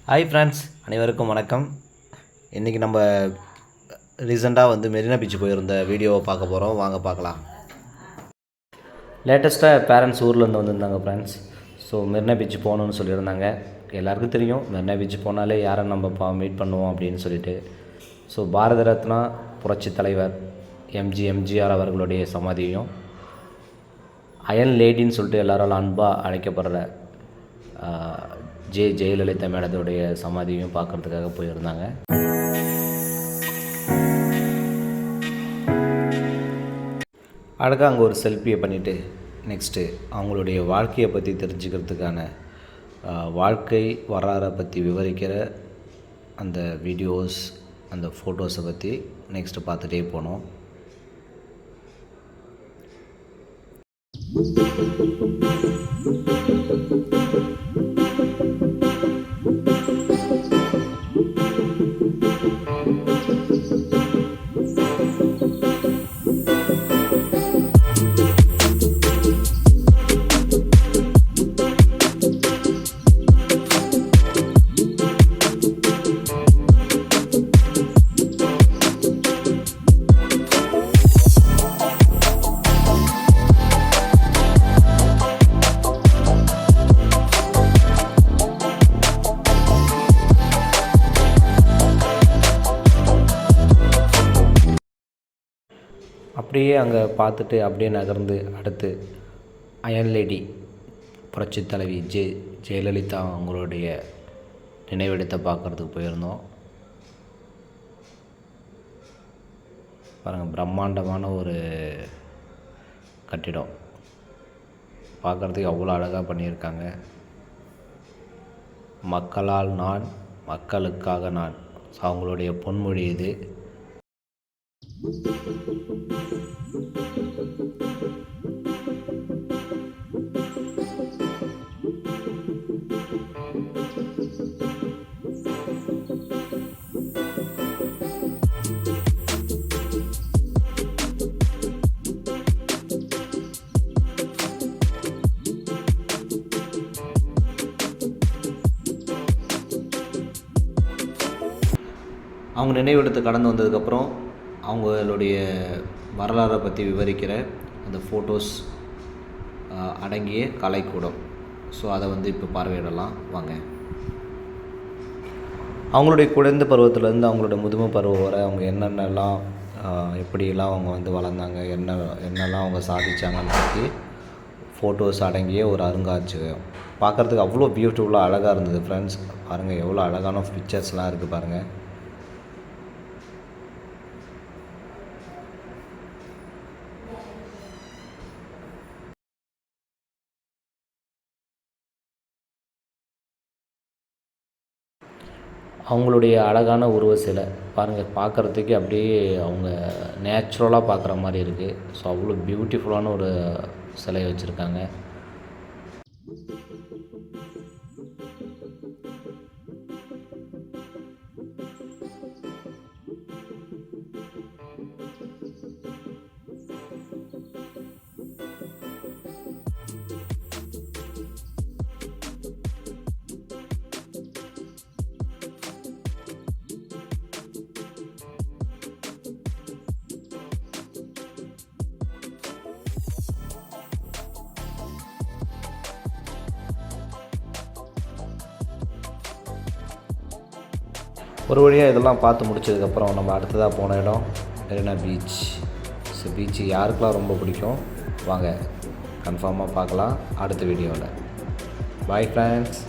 Hi friends, அனைவருக்கும் வணக்கம். இன்றைக்கி நம்ம ரீசெண்டாக மெரினா பீச் போயிருந்த வீடியோவை பார்க்க போகிறோம். வாங்க பார்க்கலாம். லேட்டஸ்ட்டாக பேரண்ட்ஸ் ஊர்லேருந்து வந்திருந்தாங்க ஃப்ரெண்ட்ஸ். ஸோ மெரினா பீச் போகணுன்னு சொல்லியிருந்தாங்க. எல்லாருக்கும் தெரியும் மெரினா பீச் போனாலே யாரை நம்ம மீட் பண்ணுவோம் அப்படின்னு சொல்லிட்டு. ஸோ பாரத ரத்னா புரட்சி தலைவர் எம்ஜிஆர் அவர்களுடைய சமாதியையும், அயன் லேடின்னு சொல்லிட்டு எல்லாராலும் அன்பாக அழைக்கப்படுற ஜெயலலிதா மேடத்துடைய சமாதியும் பார்க்குறதுக்காக போயிருந்தாங்க. அழகாக அங்கே ஒரு செல்ஃபியை பண்ணிவிட்டு நெக்ஸ்ட்டு அவங்களுடைய வாழ்க்கையை பற்றி தெரிஞ்சுக்கிறதுக்கான வாழ்க்கை வரலாறை பற்றி விவரிக்கிற அந்த வீடியோஸ், அந்த ஃபோட்டோஸை பற்றி நெக்ஸ்ட்டு பார்த்துட்டே போனோம். அப்படியே அங்கே பார்த்துட்டு அப்படியே நகர்ந்து அடுத்து அயன் லேடி புரட்சி தலைவி ஜெயலலிதா அவங்களுடைய நினைவிடத்தை பார்க்குறதுக்கு போயிருந்தோம். பாருங்கள், பிரம்மாண்டமான ஒரு கட்டிடம், பார்க்குறதுக்கு அவ்வளோ அழகாக பண்ணியிருக்காங்க. மக்களால் நான், மக்களுக்காக நான், அவங்களுடைய பொன்மொழி இது. அவங்க நினைவிடத்தை கடந்து வந்ததுக்கப்புறம் அவங்களுடைய வரலாறை பற்றி விவரிக்கிற அந்த ஃபோட்டோஸ் அடங்கிய கலைக்கூடம். ஸோ அதை இப்போ பார்வையிடலாம் வாங்க. அவங்களுடைய குழந்தை பருவத்திலேருந்து அவங்களோட முதுமை பருவம் வரை அவங்க என்னென்னலாம் எப்படியெல்லாம் அவங்க வளர்ந்தாங்க, என்னெல்லாம் அவங்க சாதித்தாங்கன்னு பற்றி ஃபோட்டோஸ் அடங்கிய ஒரு அருங்காட்சியகம். பார்க்குறதுக்கு அவ்வளோ பியூட்டிஃபுல்லாக அழகாக இருந்தது ஃப்ரெண்ட்ஸ். பாருங்கள், எவ்வளோ அழகான பிக்சர்ஸ்லாம் இருக்குது பாருங்கள். அவங்களுடைய அழகான உருவ சிலை பாருங்கள், பார்க்குறதுக்கு அப்படியே அவங்க நேச்சுரலாக பார்க்குற மாதிரி இருக்குது. ஸோ அவ்வளோ பியூட்டிஃபுல்லான ஒரு சிலையை வச்சுருக்காங்க. ஒரு வழியாக இதெல்லாம் பார்த்து முடிச்சதுக்கப்புறம் நம்ம அடுத்ததாக போன இடம் மெரினா பீச். ஸோ பீச்சு யாருக்கெல்லாம் ரொம்ப பிடிக்கும் வாங்க கன்ஃபார்மாக பார்க்கலாம் அடுத்த வீடியோவில். Bye friends.